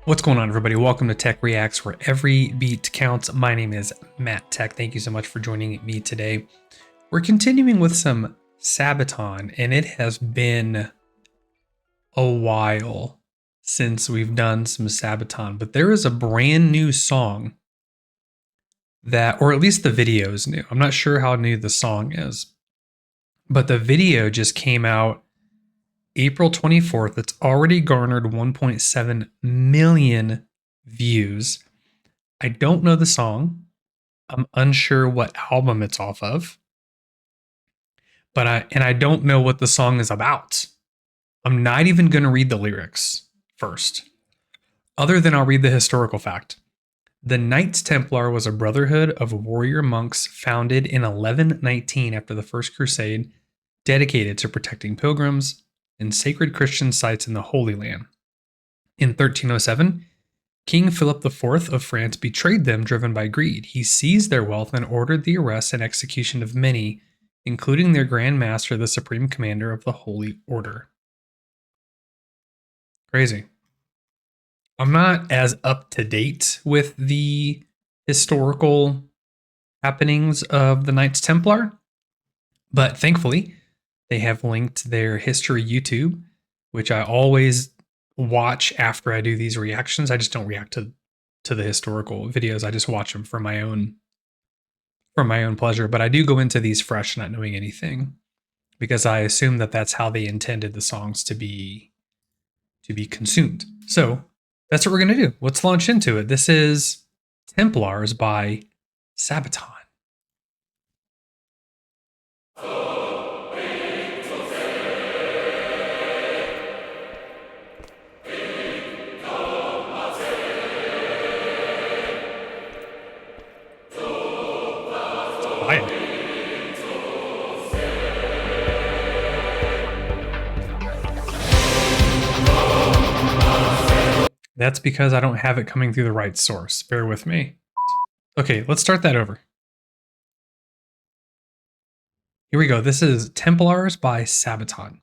What's going on, everybody? Welcome to TeckReacts, where every beat counts. My name is Matt Tech. Thank you so much for joining me today. We're continuing with some Sabaton, and it has been a while since we've done some Sabaton, but there is a brand new song that, or at least the video is new. I'm not sure how new the song is, but the video just came out April 24th. It's already garnered 1.7 million views. I don't know the song. I'm unsure what album it's off of. But I don't know what the song is about. I'm not even going to read the lyrics first. Other than I'll read the historical fact. The Knights Templar was a brotherhood of warrior monks founded in 1119 after the First Crusade, dedicated to protecting pilgrims and sacred Christian sites in the Holy Land. In 1307, King Philip IV of France betrayed them, driven by greed. He seized their wealth and ordered the arrest and execution of many, including their Grand Master, the Supreme Commander of the Holy Order. Crazy. I'm not as up to date with the historical happenings of the Knights Templar, but thankfully, they have linked their history YouTube, which I always watch after I do these reactions. I just don't react to the historical videos. I just watch them for my own pleasure. But I do go into these fresh, not knowing anything, because I assume that that's how they intended the songs to be consumed. So that's what we're gonna do. Let's launch into it. This is Templars by Sabaton. That's because I don't have it coming through the right source. Bear with me. Okay, let's start that over. Here we go. This is Templars by Sabaton.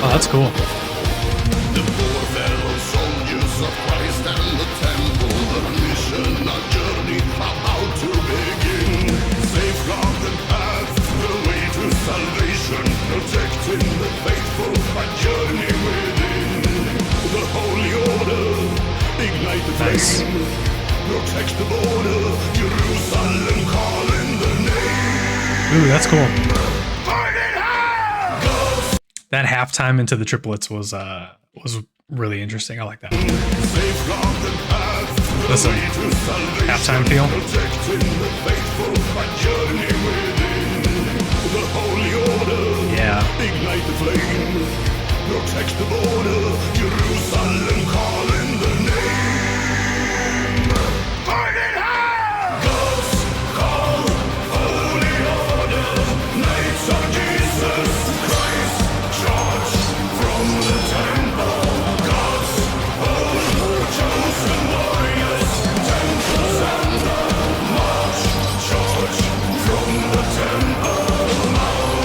Oh, that's cool. The poor fellow soldiers of Christ and the temple, the mission, a journey about to begin. Safeguard the path, the way to salvation, protecting the faithful, a journey within. The holy order, ignite the flame, protect the border, Jerusalem calling the name. Ooh, that's cool. That halftime into the triplets was really interesting. I like that. Listen, halftime feel. Yeah. Ignite the flame, protect the border, Jerusalem calling the name. Burn it out! God's call, holy order, Knights of Jesus Christ. Charge from the temple, God's own chosen warriors, Templars and the march. Charge from the temple mount.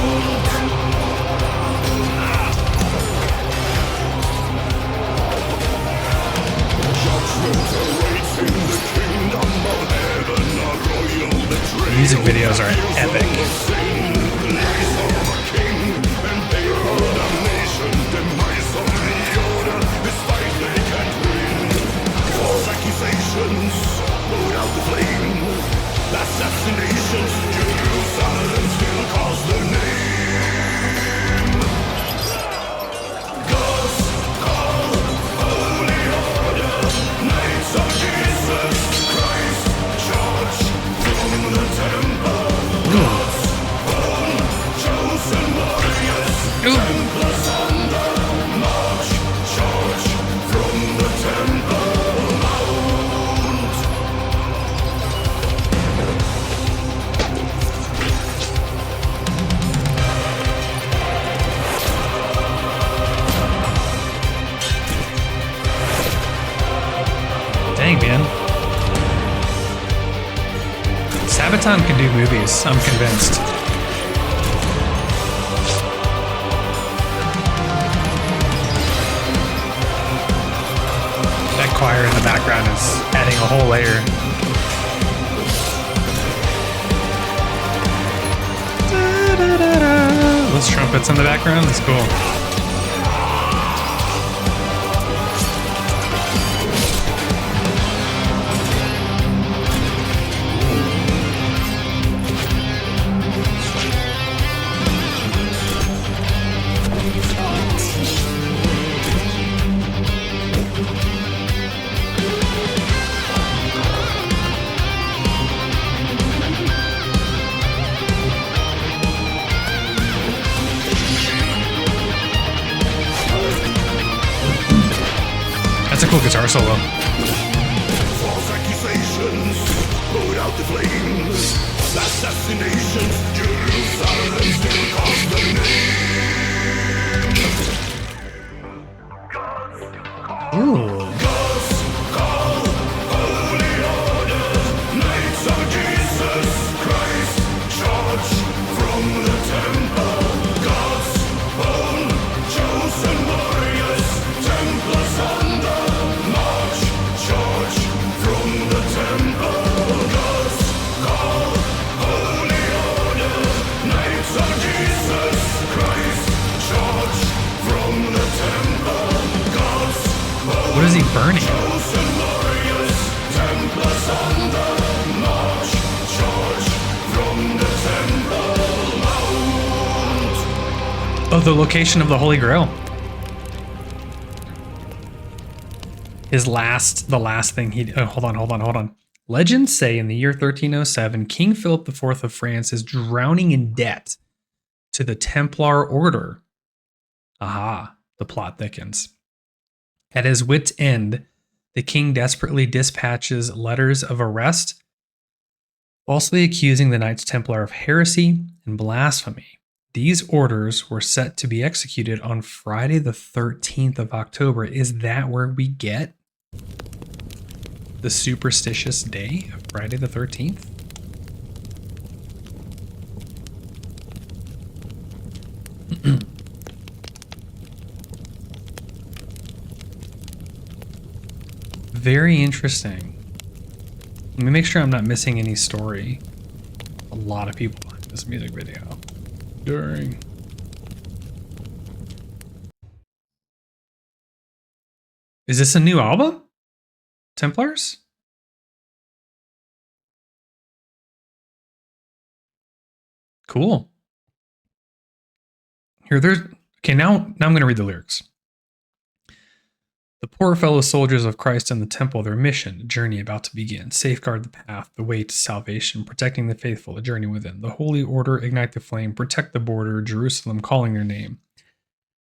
Judgment awaits in the kingdom of heaven, a royal betrayal. Music videos are epic. Assassinations, Jerusalem still calls. Sabaton can do movies, I'm convinced. That choir in the background is adding a whole layer. Those trumpets in the background, that's cool. That's a cool guitar solo. False accusations, put out the flames. Assassinations, Jerusalem still calls the name. Ooh. God's call, holy orders, knights of Jesus Christ, charge from the temple. God's own chosen warriors, Templars on the march, charge from the temple. God's call, holy orders, knights of Jesus Christ, charge from the temple. God's What is he burning? chosen warriors, Templars on the march, charge from the temple mount. Oh, the location of the Holy Grail. The last thing he, oh, hold on. Legends say in the year 1307, King Philip IV of France is drowning in debt to the Templar order. Aha, the plot thickens. At his wit's end, the king desperately dispatches letters of arrest, falsely accusing the Knights Templar of heresy and blasphemy. These orders were set to be executed on Friday the 13th of October. Is that where we get the superstitious day of Friday the 13th? Very interesting. Let me make sure I'm not missing any story. A lot of people like this music video. During. Is this a new album? Templars? Cool. Here, there's okay. Now I'm going to read the lyrics. The poor fellow soldiers of Christ in the temple, their mission, journey about to begin. Safeguard the path, the way to salvation, protecting the faithful, the journey within. The holy order, ignite the flame, protect the border, Jerusalem, calling their name.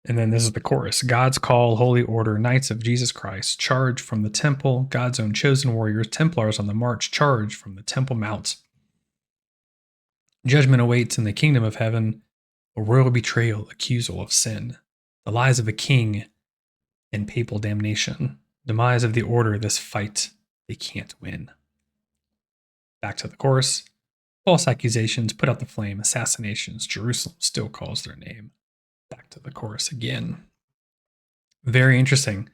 And then this is the chorus. God's call, holy order, knights of Jesus Christ, charge from the temple, God's own chosen warriors, Templars on the march, charge from the temple mount. Judgment awaits in the kingdom of heaven, a royal betrayal, accusal of sin, the lies of a king, and papal damnation. Demise of the order, this fight they can't win. Back to the chorus. False accusations, put out the flame, assassinations, Jerusalem still calls their name. Back to the chorus again. Very interesting.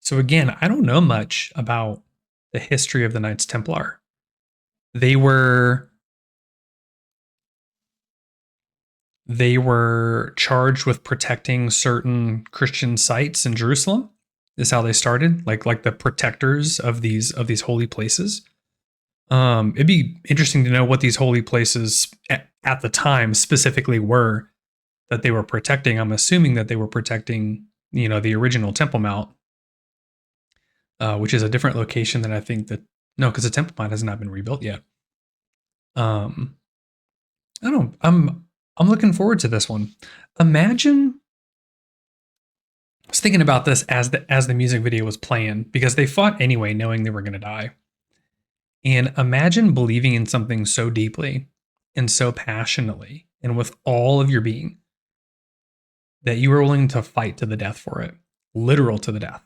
So again, I don't know much about the history of the Knights Templar. They were charged with protecting certain Christian sites in Jerusalem. Is how they started, like the protectors of these holy places. It'd be interesting to know what these holy places at the time specifically were that they were protecting. I'm assuming that they were protecting, the original Temple Mount, which is a different location than I think that because the Temple Mount has not been rebuilt yet. I don't. I'm looking forward to this one. Imagine. I was thinking about this as the music video was playing, because they fought anyway, knowing they were going to die. And imagine believing in something so deeply and so passionately and with all of your being that you were willing to fight to the death for it, literal to the death.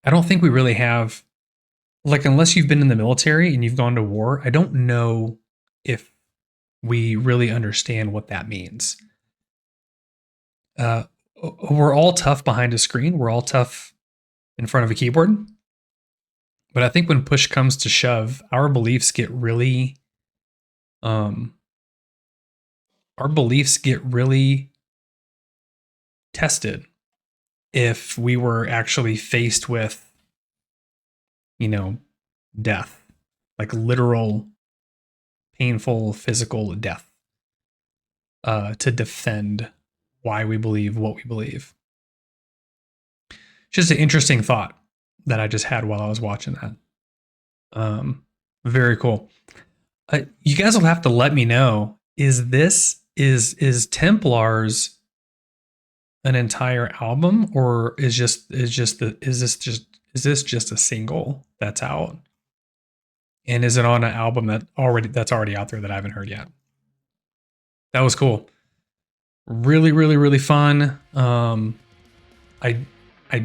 I don't think we really have, unless you've been in the military and you've gone to war, I don't know if we really understand what that means. We're all tough behind a screen. We're all tough in front of a keyboard. But I think when push comes to shove, our beliefs get really tested if we were actually faced with, death, like literal, painful, physical death, to defend why we believe what we believe. Just an interesting thought that I just had while I was watching that. Very cool. You guys will have to let me know. Is Templars an entire album, or is this just a single that's out? And is it on an album that's already out there that I haven't heard yet? That was cool. Really, really, really fun. I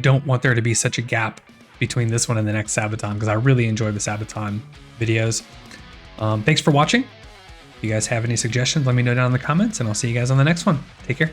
don't want there to be such a gap between this one and the next Sabaton, because I really enjoy the Sabaton videos. Thanks for watching. If you guys have any suggestions, let me know down in the comments, and I'll see you guys on the next one. Take care.